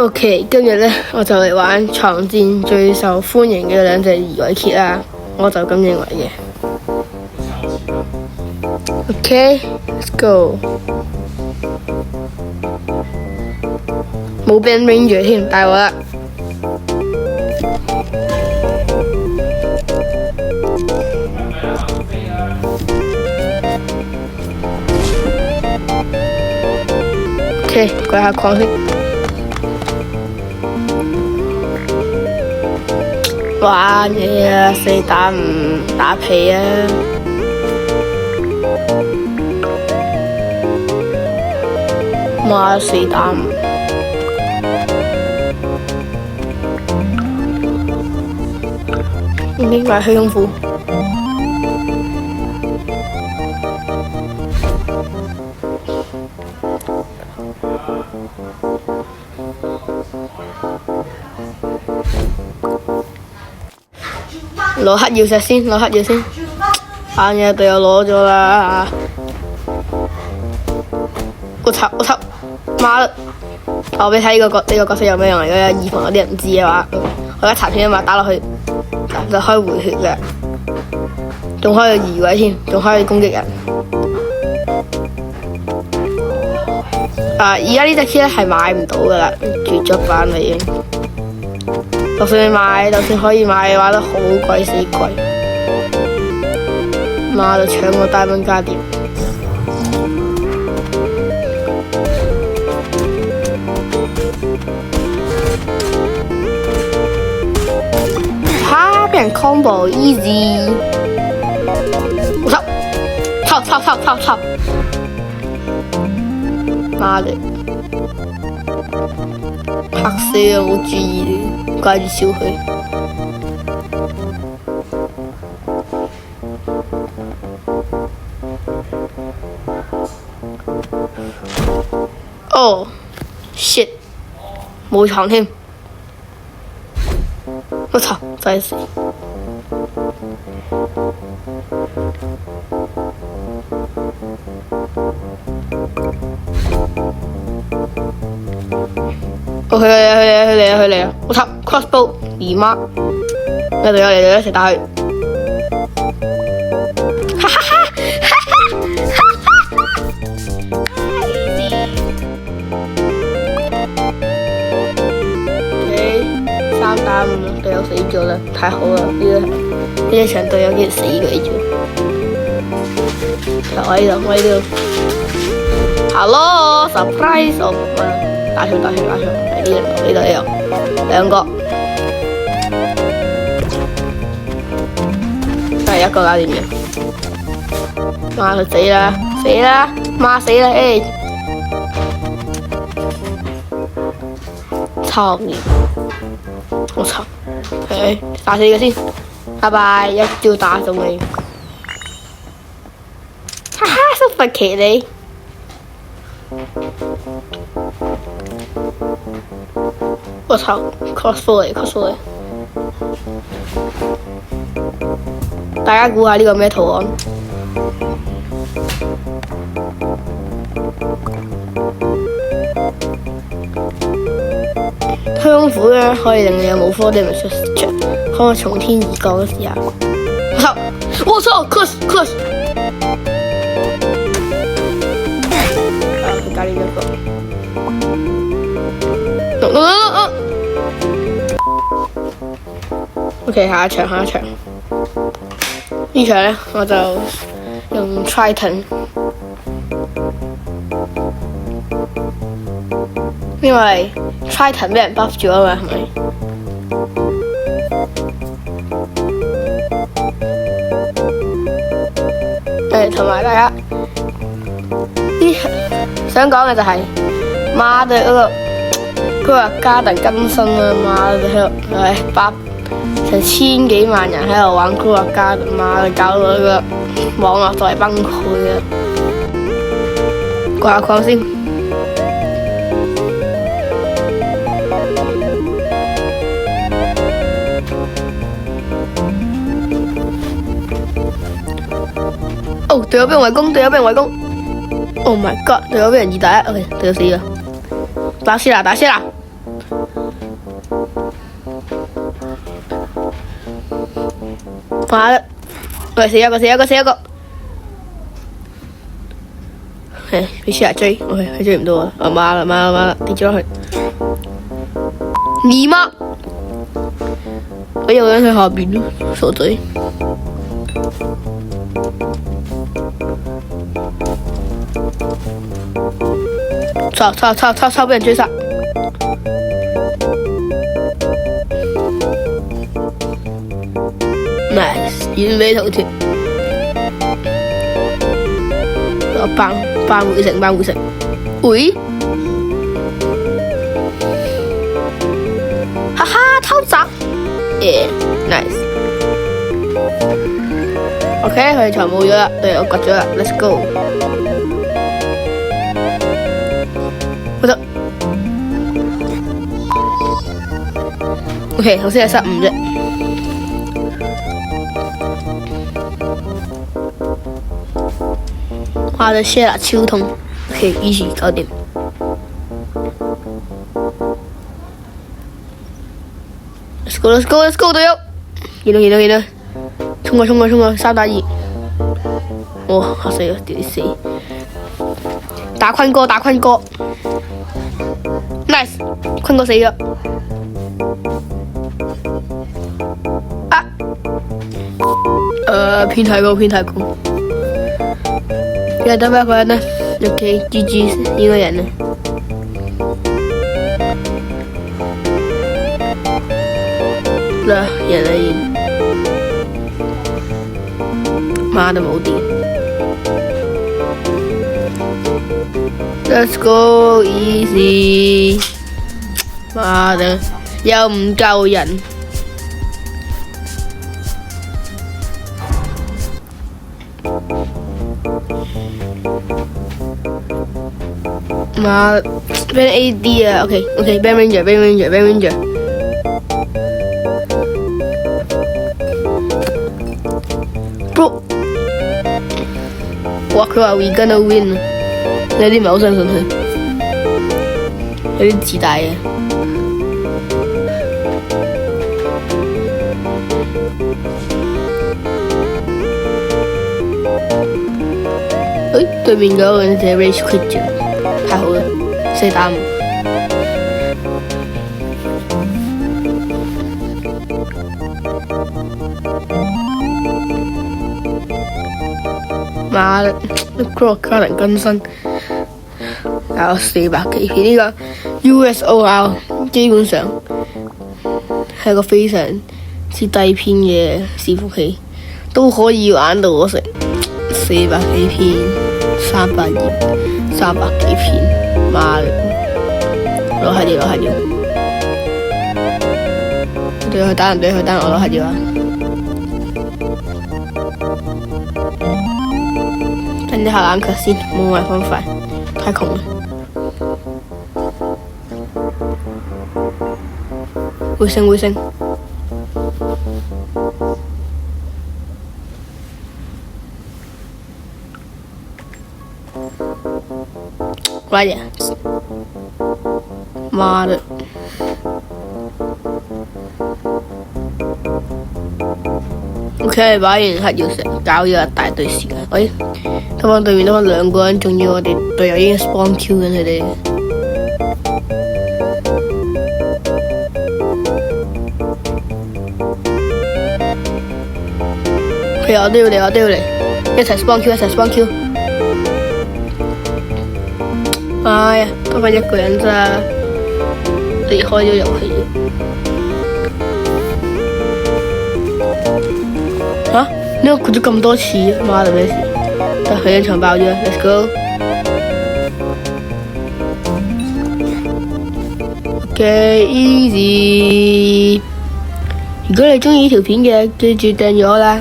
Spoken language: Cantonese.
OK， 今日咧我就嚟玩床戰最受歡迎嘅兩隻移位 kit 啦，我就咁認為嘅。OK，let's go。冇 Band Ranger 添，大鑊啦！OK， 鬼下礦先。玩嘢啊，死打唔打皮啊！媽死打唔！應該買虛空褲。攞黑曜石先，攞黑曜先。玩嘢隊友攞咗啦！我操！媽！我俾你睇呢個角色有咩用嚟嘅？以防有啲人唔知嘅話，我而家殘血一嘛打落去，就可以回血嘅，仲可以移位添，仲可以攻擊人。而家呢隻 key 咧係買唔到噶啦，絕咗版啦已經。就算你買，就算可以買嘅話，都好鬼死貴。媽就搶我大蚊加點。俾人 combo easy， 我操！媽的，嚇死啊！冇注意，掛住笑佢。哦 shit， 冇床添。我操！真係死！佢嚟啊！我操 ！crossbow 姨媽，你隊友嚟一齊打佢！哈哈！OK， 3打5，隊友死咗啦，太好啦！呢一場隊友竟然死鬼咗。我喺度 ，Hello surprise！ 打場，喺呢度，兩個，一個搞掂嘅。媽佢死啦！媽死啦！操你！我操！打死佢先，拜拜！一招打中你，哈哈！真佛奇你！我操 ！crossbow 嚟！大家估下呢個咩圖案？香虎咧可以令你有冇科啲咪出，可以從天而降嘅時候。我操 ！crush！ 佢加呢一個。OK， 下一場。呢場咧我就用 Triton， 因為 Triton 俾人 buff 咗啊嘛，係咪？同埋大家想講嘅就係媽的嗰個。佢話加特更新啊，媽喺度成千幾萬人喺度玩佢話加特，媽搞到呢個網絡就係崩潰啊！掛下礦先。哦，隊友俾人圍攻！ Oh my god！ 隊友俾人2打1，OK， 隊友死咗。打死啦！媽的，喂死一個！俾車追，佢追唔到我，媽啦，跌咗落去。你媽！我有人喺下邊咯，傻仔。操！被人追殺。Nice， 完美逃脫。我扳回城。喂！哈哈，偷襲。nice。OK， 佢全冇咗啦，對我掘咗啦 ，Let's go。我得。OK， 頭先係失誤啫。我的血啊，超痛。OK， easy 搞掂。Let's go， 隊友！見到，衝過，3打2。哇，嚇死我，屌你死！打坤哥 ，nice， 坤哥死咗。偏太高。要得8個人呢 ？OK，GG 一個人呢。啦，人嚟贏。媽都冇電。Let's go easy。媽的，又唔夠人。媽，俾人 AD 啊 ，OK，Band Ranger。Bro， 哇！佢話 we gonna win， 你有啲唔係好相信佢，有啲自大嘅。對面嗰個人就 rage quit 咗，太好啦，4打5。媽的，呢個卡能更新，有400幾片。呢個 USOR 基本上係個非常之低片嘅伺服器，都可以玩到我成400幾片。300幾片，媽的，攞下掉，對佢打人，我攞下掉啊！等啲下冷卻先，冇埋方塊，太窮啦。會升。快點！媽的！OK， 把完黑曜石搞咗一大堆時間。喂，對方對面得返2個人，仲要我哋隊友已經 spawn kill 緊佢哋。我都要嚟，一齊 spawn kill。哎呀，得返1個人咋，離開咗遊戲。嚇？呢個攰咗咁多次，媽的咩事？得佢一場爆咗 ，Let's go。OK easy。如果你鍾意呢條片嘅，記住訂閱我啦。